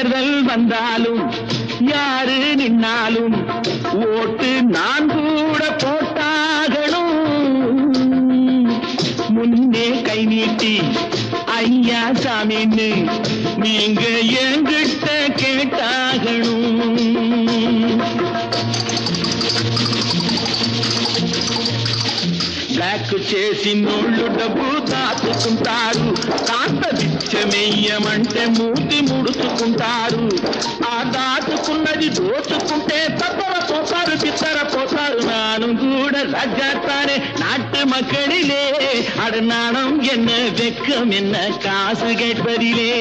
தேர்தல் வந்தாலும் யாரு நின்னாலும் ஓட்டு நான் கூட போட்டாகணும். முன்னே கை நீட்டி ஐயா சாமின்னு நீங்க என்கிட்ட கேட்டாகணும். బ్లాక్ చేసి నోళ్ళు డబ్బు దాచుకుంటారు. కాస్త బిచ్చమెయ్యమంటే మూతి ముడుచుకుంటారు. ఆ దాచుకున్నది దోచుకుంటే తప్పరపోతారు, பித்தரப்போத்தாரு. நானும் கூட ராஜாத்தானே நாட்டு மக்களிலே. அட நாணம் என்ன வெக்கம் என்ன காசு கேட்பதிலே.